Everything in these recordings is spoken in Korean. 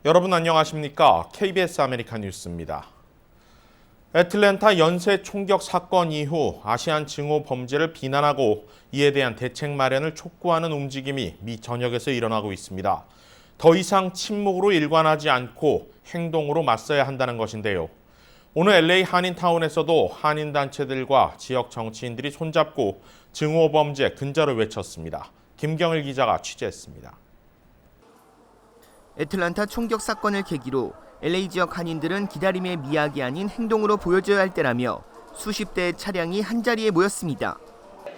여러분 안녕하십니까? KBS 아메리카 뉴스입니다. 애틀랜타 연쇄 총격 사건 이후 아시안 증오 범죄를 비난하고 이에 대한 대책 마련을 촉구하는 움직임이 미 전역에서 일어나고 있습니다. 더 이상 침묵으로 일관하지 않고 행동으로 맞서야 한다는 것인데요. 오늘 LA 한인타운에서도 한인단체들과 지역 정치인들이 손잡고 증오 범죄 근절을 외쳤습니다. 김경일 기자가 취재했습니다. 애틀랜타 총격 사건을 계기로 LA 지역 한인들은 기다림의 미학이 아닌 행동으로 보여줘야 할 때라며 수십 대의 차량이 한자리에 모였습니다.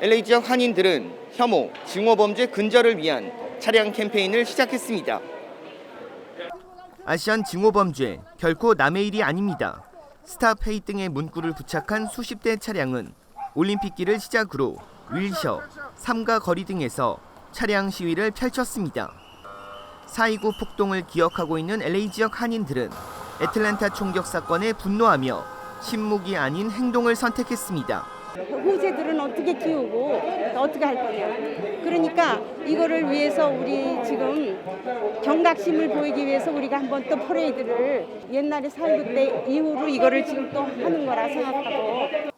LA 지역 한인들은 혐오, 증오 범죄 근절을 위한 차량 캠페인을 시작했습니다. 아시안 증오 범죄 결코 남의 일이 아닙니다. 스탑 헤이 등의 문구를 부착한 수십 대의 차량은 올림픽길을 시작으로 윌셔, 삼가 거리 등에서 차량 시위를 펼쳤습니다. 4.29 폭동을 기억하고 있는 LA 지역 한인들은 애틀랜타 총격 사건에 분노하며 침묵이 아닌 행동을 선택했습니다. 후세들은 어떻게 키우고 어떻게 할 거냐. 그러니까 이거를 위해서 우리 지금 경각심을 보이기 위해서 우리가 한번 또 퍼레이드를 옛날에 4.19 때 이후로 이거를 지금 또 하는 거라 생각하고.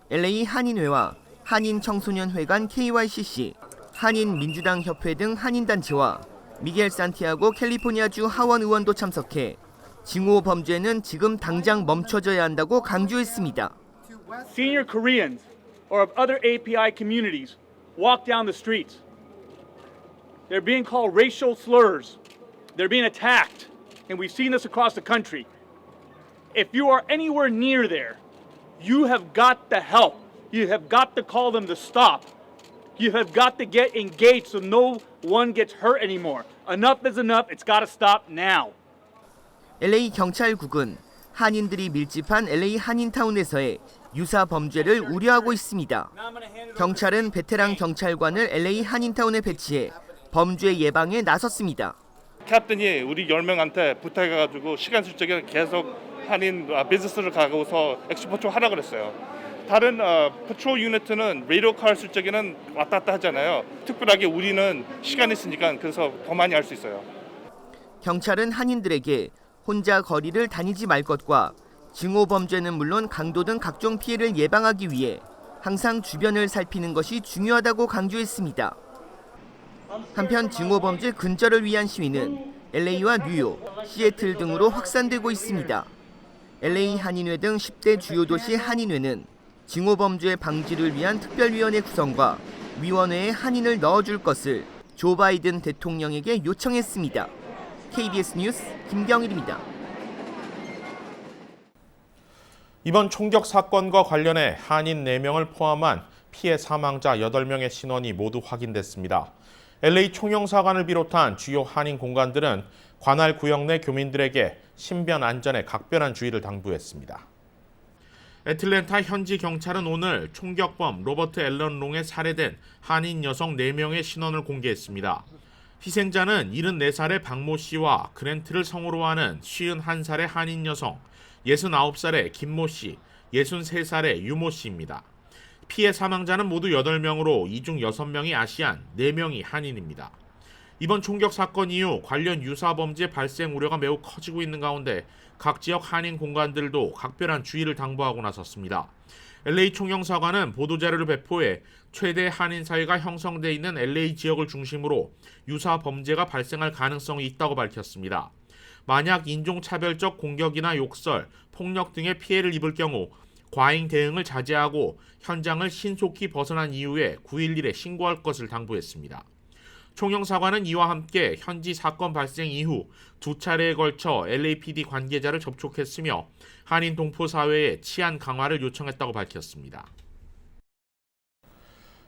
LA 한인회와 한인청소년회관 KYCC, 한인민주당협회 등 한인단체와 미겔 산티아고 캘리포니아주 하원 의원도 참석해 증오 범죄는 지금 당장 멈춰져야 한다고 강조했습니다. Senior Koreans or of other API communities walk down the streets. They're being called racial slurs. They're being attacked. And we've seen this across the country. If you are anywhere near there, you have got to help. You have got to call them to stop. You have got to get engaged so no one gets hurt anymore. Enough is enough. It's got to stop now. LA 경찰국은 한인들이 밀집한 LA 한인타운에서의 유사 범죄를 우려하고 있습니다. 경찰은 베테랑 경찰관을 LA 한인타운에 배치해 범죄 예방에 나섰습니다. 캡틴이 우리 10명한테 부탁해가지고 시간 술적에 계속 한인 비즈니스를 가고서 엑스포트 하라 그랬어요. 다른 패트롤 유니트는 레이디오 칼 술적에는 왔다 갔다 하잖아요. 특별하게 우리는 시간이 있으니까 그래서 더 많이 할 수 있어요. 경찰은 한인들에게 혼자 거리를 다니지 말 것과 증오 범죄는 물론 강도 등 각종 피해를 예방하기 위해 항상 주변을 살피는 것이 중요하다고 강조했습니다. 한편 증오 범죄 근절을 위한 시위는 LA와 뉴욕, 시애틀 등으로 확산되고 있습니다. LA 한인회 등 10대 주요 도시 한인회는 증오 범죄 방지를 위한 특별위원회 구성과 위원회에 한인을 넣어줄 것을 조 바이든 대통령에게 요청했습니다. KBS 뉴스 김경일입니다. 이번 총격 사건과 관련해 한인 4명을 포함한 피해 사망자 8명의 신원이 모두 확인됐습니다. LA 총영사관을 비롯한 주요 한인 공간들은 관할 구역 내 교민들에게 신변 안전에 각별한 주의를 당부했습니다. 애틀랜타 현지 경찰은 오늘 총격범 로버트 앨런 롱에 살해된 한인 여성 4명의 신원을 공개했습니다. 희생자는 74살의 박모 씨와 그랜트를 성으로 하는 51살의 한인 여성, 69살의 김모 씨, 63살의 유모 씨입니다. 피해 사망자는 모두 8명으로 이 중 6명이 아시안, 4명이 한인입니다. 이번 총격 사건 이후 관련 유사 범죄 발생 우려가 매우 커지고 있는 가운데 각 지역 한인 공간들도 각별한 주의를 당부하고 나섰습니다. LA 총영사관은 보도자료를 배포해 최대 한인 사회가 형성돼 있는 LA 지역을 중심으로 유사 범죄가 발생할 가능성이 있다고 밝혔습니다. 만약 인종차별적 공격이나 욕설, 폭력 등의 피해를 입을 경우 과잉 대응을 자제하고 현장을 신속히 벗어난 이후에 911에 신고할 것을 당부했습니다. 총영사관은 이와 함께 현지 사건 발생 이후 2차례에 걸쳐 LAPD 관계자를 접촉했으며 한인 동포 사회의 치안 강화를 요청했다고 밝혔습니다.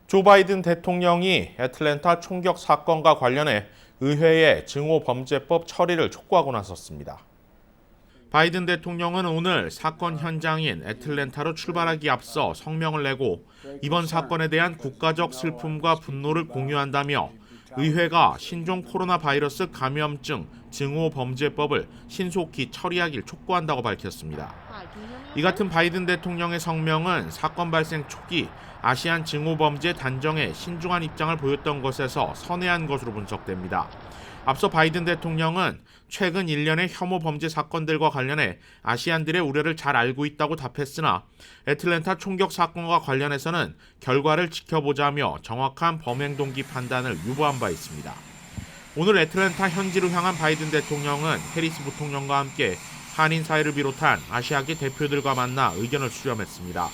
조 바이든 대통령이 애틀랜타 총격 사건과 관련해 의회에 증오범죄법 처리를 촉구하고 나섰습니다. 바이든 대통령은 오늘 사건 현장인 애틀랜타로 출발하기 앞서 성명을 내고 이번 사건에 대한 국가적 슬픔과 분노를 공유한다며 의회가 신종 코로나 바이러스 감염증 증오범죄법을 신속히 처리하길 촉구한다고 밝혔습니다. 이 같은 바이든 대통령의 성명은 사건 발생 초기 아시안 증오범죄 단정에 신중한 입장을 보였던 것에서 선회한 것으로 분석됩니다. 앞서 바이든 대통령은 최근 일련의 혐오 범죄 사건들과 관련해 아시안들의 우려를 잘 알고 있다고 답했으나 애틀랜타 총격 사건과 관련해서는 결과를 지켜보자며 정확한 범행 동기 판단을 유보한 바 있습니다. 오늘 애틀랜타 현지로 향한 바이든 대통령은 해리스 부통령과 함께 한인 사회를 비롯한 아시아계 대표들과 만나 의견을 수렴했습니다.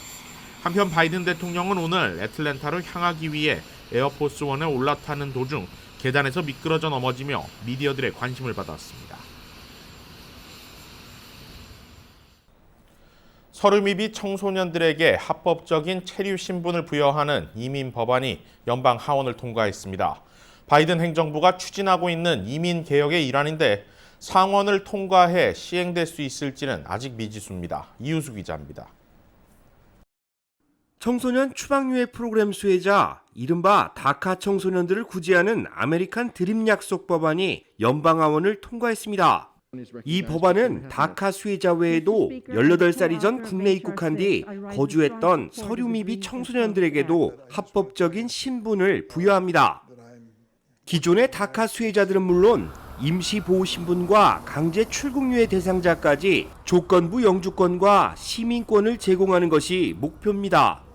한편 바이든 대통령은 오늘 애틀랜타를 향하기 위해 에어포스 원에 올라타는 도중 계단에서 미끄러져 넘어지며 미디어들의 관심을 받았습니다. 서류미비 청소년들에게 합법적인 체류 신분을 부여하는 이민 법안이 연방 하원을 통과했습니다. 바이든 행정부가 추진하고 있는 이민 개혁의 일환인데 상원을 통과해 시행될 수 있을지는 아직 미지수입니다. 이우수 기자입니다. 청소년 추방유예 프로그램 수혜자, 이른바 다카 청소년들을 구제하는 아메리칸 드림 약속 법안이 연방하원을 통과했습니다. 이 법안은 다카 수혜자 외에도 18살 이전 국내 입국한 뒤 거주했던 서류미비 청소년들에게도 합법적인 신분을 부여합니다. 기존의 다카 수혜자들은 물론 임시보호신분과 강제 출국유예 대상자까지 조건부 영주권과 시민권을 제공하는 것이 목표입니다.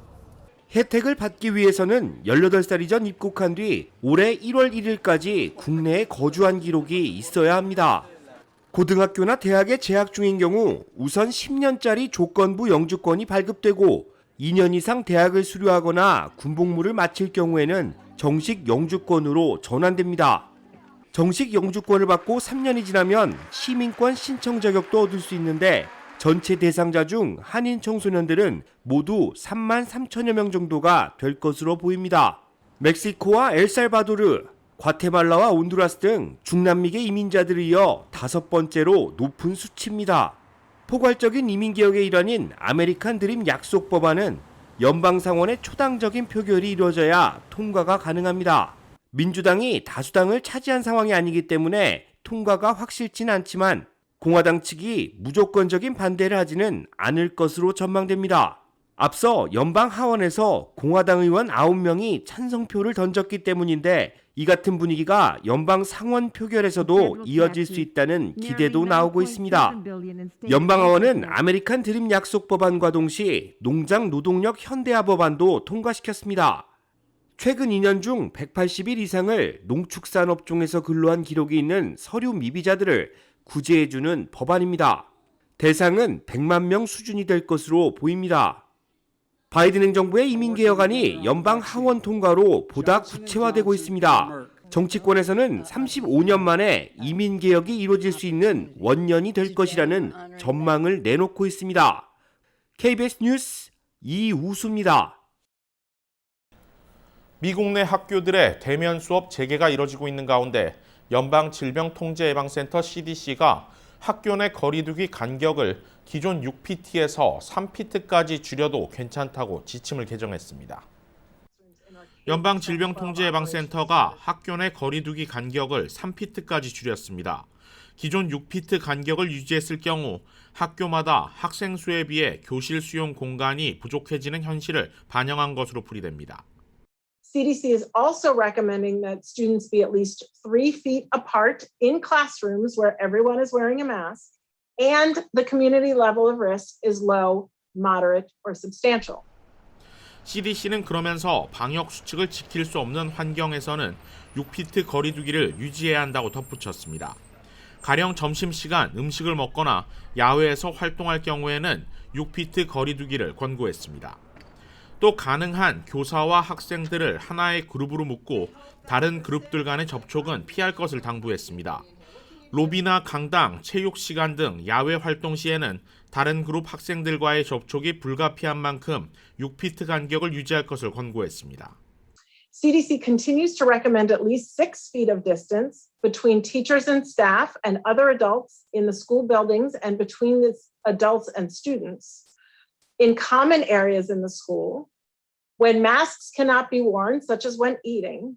혜택을 받기 위해서는 18살 이전 입국한 뒤 올해 1월 1일까지 국내에 거주한 기록이 있어야 합니다. 고등학교나 대학에 재학 중인 경우 우선 10년짜리 조건부 영주권이 발급되고 2년 이상 대학을 수료하거나 군복무를 마칠 경우에는 정식 영주권으로 전환됩니다. 정식 영주권을 받고 3년이 지나면 시민권 신청 자격도 얻을 수 있는데 전체 대상자 중 한인 청소년들은 모두 3만 3천여 명 정도가 될 것으로 보입니다. 멕시코와 엘살바도르, 과테말라와 온두라스 등 중남미계 이민자들을 이어 5번째로 높은 수치입니다. 포괄적인 이민개혁의 일환인 아메리칸 드림 약속 법안은 연방상원의 초당적인 표결이 이루어져야 통과가 가능합니다. 민주당이 다수당을 차지한 상황이 아니기 때문에 통과가 확실치는 않지만 공화당 측이 무조건적인 반대를 하지는 않을 것으로 전망됩니다. 앞서 연방 하원에서 공화당 의원 9명이 찬성표를 던졌기 때문인데 이 같은 분위기가 연방 상원 표결에서도 이어질 수 있다는 기대도 나오고 있습니다. 연방 하원은 아메리칸 드림 약속 법안과 동시 농장 노동력 현대화 법안도 통과시켰습니다. 최근 2년 중 180일 이상을 농축산업종에서 근로한 기록이 있는 서류 미비자들을 구제해주는 법안입니다. 대상은 100만 명 수준이 될 것으로 보입니다. 바이든 행정부의 이민개혁안이 연방 하원 통과로 보다 구체화되고 있습니다. 정치권에서는 35년 만에 이민개혁이 이루어질 수 있는 원년이 될 것이라는 전망을 내놓고 있습니다. KBS 뉴스 이우수입니다. 미국 내 학교들의 대면 수업 재개가 이뤄지고 있는 가운데 연방질병통제예방센터 CDC가 학교 내 거리두기 간격을 기존 6pt에서 3pt까지 줄여도 괜찮다고 지침을 개정했습니다. 연방질병통제예방센터가 학교 내 거리두기 간격을 3pt까지 줄였습니다. 기존 6pt 간격을 유지했을 경우 학교마다 학생 수에 비해 교실 수용 공간이 부족해지는 현실을 반영한 것으로 풀이됩니다. CDC is also recommending that students be at least 3 feet apart in classrooms where everyone is wearing a mask and the community level of risk is low, moderate, or substantial. CDC는 그러면서 방역 수칙을 지킬 수 없는 환경에서는 6피트 거리 두기를 유지해야 한다고 덧붙였습니다. 가령 점심시간 음식을 먹거나 야외에서 활동할 경우에는 6피트 거리 두기를 권고했습니다. 또 가능한 교사와 학생들을 하나의 그룹으로 묶고 다른 그룹들 간의 접촉은 피할 것을 당부했습니다. 로비나 강당, 체육 시간 등 야외 활동 시에는 다른 그룹 학생들과의 접촉이 불가피한 만큼 6피트 간격을 유지할 것을 권고했습니다. CDC continues to recommend at least 6 feet of distance between teachers and staff and other adults in the school buildings and between the adults and students in common areas in the school, when masks cannot be worn, such as when eating,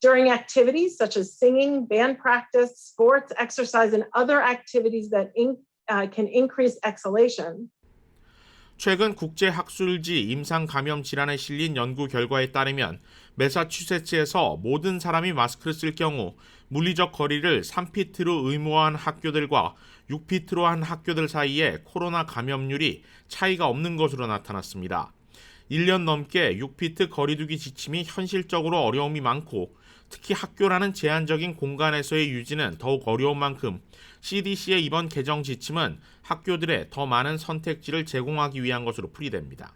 During activities such as singing, band practice, sports, exercise, and other activities that can increase exhalation. 최근 국제학술지 임상감염 질환에 실린 연구 결과에 따르면 매사추세츠에서 모든 사람이 마스크를 쓸 경우 물리적 거리를 3피트로 의무화한 학교들과 6피트로 한 학교들 사이에 코로나 감염률이 차이가 없는 것으로 나타났습니다. 1년 넘게 6피트 거리두기 지침이 현실적으로 어려움이 많고 특히 학교라는 제한적인 공간에서의 유지는 더욱 어려운 만큼 CDC의 이번 개정 지침은 학교들에 더 많은 선택지를 제공하기 위한 것으로 풀이됩니다.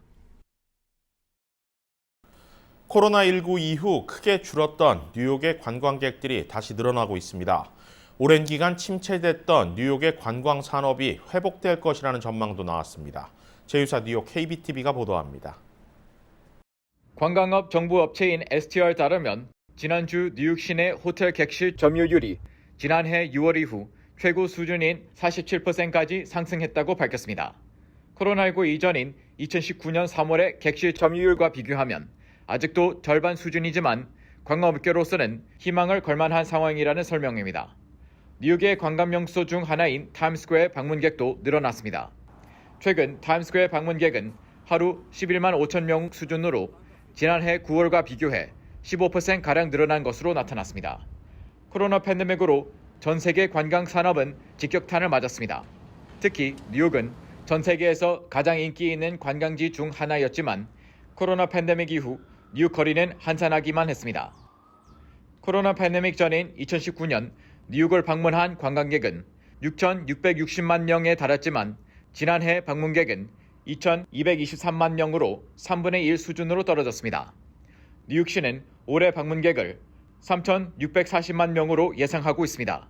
코로나19 이후 크게 줄었던 뉴욕의 관광객들이 다시 늘어나고 있습니다. 오랜 기간 침체됐던 뉴욕의 관광 산업이 회복될 것이라는 전망도 나왔습니다. 제휴사 뉴욕 KBTV가 보도합니다. 관광업 정부 업체인 STR 따르면 지난주 뉴욕 시내 호텔 객실 점유율이 지난해 6월 이후 최고 수준인 47%까지 상승했다고 밝혔습니다. 코로나19 이전인 2019년 3월의 객실 점유율과 비교하면 아직도 절반 수준이지만 관광업계로서는 희망을 걸만한 상황이라는 설명입니다. 뉴욕의 관광 명소 중 하나인 타임스퀘어 방문객도 늘어났습니다. 최근 타임스퀘어 방문객은 하루 11만 5천 명 수준으로 지난해 9월과 비교해 15%가량 늘어난 것으로 나타났습니다. 코로나 팬데믹으로 전 세계 관광 산업은 직격탄을 맞았습니다. 특히 뉴욕은 전 세계에서 가장 인기 있는 관광지 중 하나였지만 코로나 팬데믹 이후 뉴욕 거리는 한산하기만 했습니다. 코로나 팬데믹 전인 2019년 뉴욕을 방문한 관광객은 6,660만 명에 달했지만 지난해 방문객은 2,223만 명으로 3분의 1 수준으로 떨어졌습니다. 뉴욕시는 올해 방문객을 3,640만 명으로 예상하고 있습니다.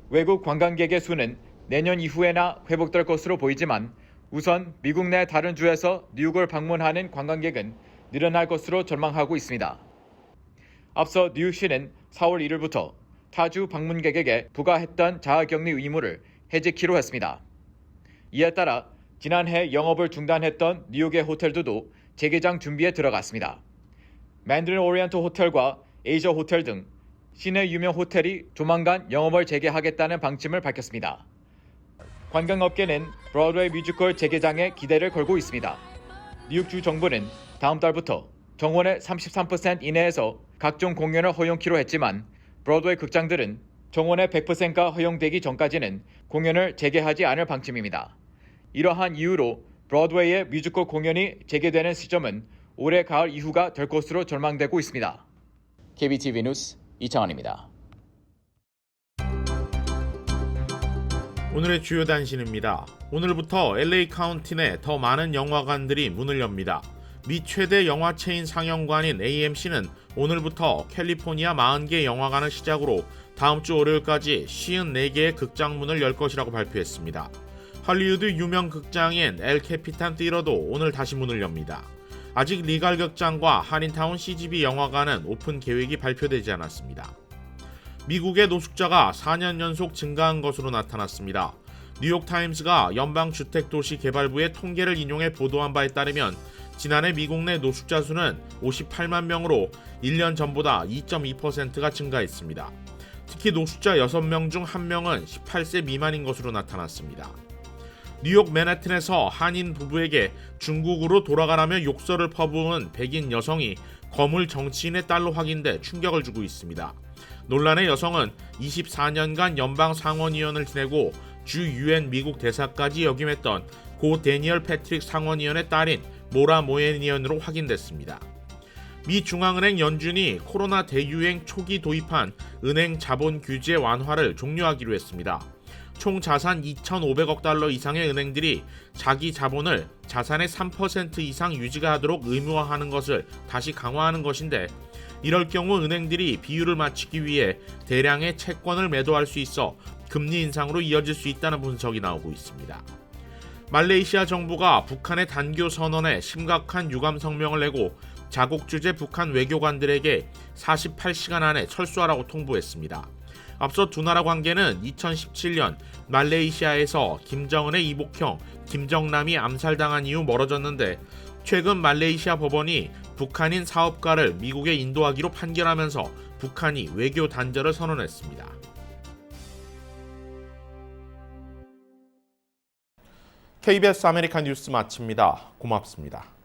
외국 관광객의 수는 내년 이후에나 회복될 것으로 보이지만 우선 미국 내 다른 주에서 뉴욕을 방문하는 관광객은 늘어날 것으로 전망하고 있습니다. 앞서 뉴욕시는 4월 1일부터 타주 방문객에게 부과했던 자가격리 의무를 해제키로 했습니다. 이에 따라 지난해 영업을 중단했던 뉴욕의 호텔들도 재개장 준비에 들어갔습니다. 맨드린 오리엔트 호텔과 에이저 호텔 등 시내 유명 호텔이 조만간 영업을 재개하겠다는 방침을 밝혔습니다. 관광업계는 브로드웨이 뮤지컬 재개장에 기대를 걸고 있습니다. 뉴욕주 정부는 다음 달부터 정원의 33% 이내에서 각종 공연을 허용키로 했지만 브로드웨이 극장들은 정원의 100%가 허용되기 전까지는 공연을 재개하지 않을 방침입니다. 이러한 이유로 브로드웨이의 뮤지컬 공연이 재개되는 시점은 올해 가을 이후가 될 것으로 전망되고 있습니다. KBTV 뉴스 이창환입니다. 오늘의 주요 단신입니다. 오늘부터 LA 카운티 내 더 많은 영화관들이 문을 엽니다. 미 최대 영화 체인 상영관인 AMC는 오늘부터 캘리포니아 40개 영화관을 시작으로 다음 주 월요일까지 54개의 극장문을 열 것이라고 발표했습니다. 할리우드 유명 극장인 엘 캐피탄 티어도 오늘 다시 문을 엽니다. 아직 리갈 극장과 한인타운 CGV 영화관은 오픈 계획이 발표되지 않았습니다. 미국의 노숙자가 4년 연속 증가한 것으로 나타났습니다. 뉴욕타임스가 연방주택도시개발부의 통계를 인용해 보도한 바에 따르면 지난해 미국 내 노숙자 수는 58만 명으로 1년 전보다 2.2%가 증가했습니다. 특히 노숙자 6명 중 1명은 18세 미만인 것으로 나타났습니다. 뉴욕 맨해튼에서 한인 부부에게 중국으로 돌아가라며 욕설을 퍼부은 백인 여성이 거물 정치인의 딸로 확인돼 충격을 주고 있습니다. 논란의 여성은 24년간 연방 상원의원을 지내고 주 유엔 미국 대사까지 역임했던 고 데니얼 패트릭 상원의원의 딸인 모라 모엔 의원으로 확인됐습니다. 미 중앙은행 연준이 코로나 대유행 초기 도입한 은행 자본 규제 완화를 종료하기로 했습니다. 총 자산 2,500억 달러 이상의 은행들이 자기 자본을 자산의 3% 이상 유지가 하도록 의무화하는 것을 다시 강화하는 것인데 이럴 경우 은행들이 비율을 맞추기 위해 대량의 채권을 매도할 수 있어 금리 인상으로 이어질 수 있다는 분석이 나오고 있습니다. 말레이시아 정부가 북한의 단교 선언에 심각한 유감 성명을 내고 자국 주재 북한 외교관들에게 48시간 안에 철수하라고 통보했습니다. 앞서 두 나라 관계는 2017년 말레이시아에서 김정은의 이복형 김정남이 암살당한 이후 멀어졌는데 최근 말레이시아 법원이 북한인 사업가를 미국에 인도하기로 판결하면서 북한이 외교 단절을 선언했습니다. KBS 아메리칸 뉴스 마칩니다. 고맙습니다.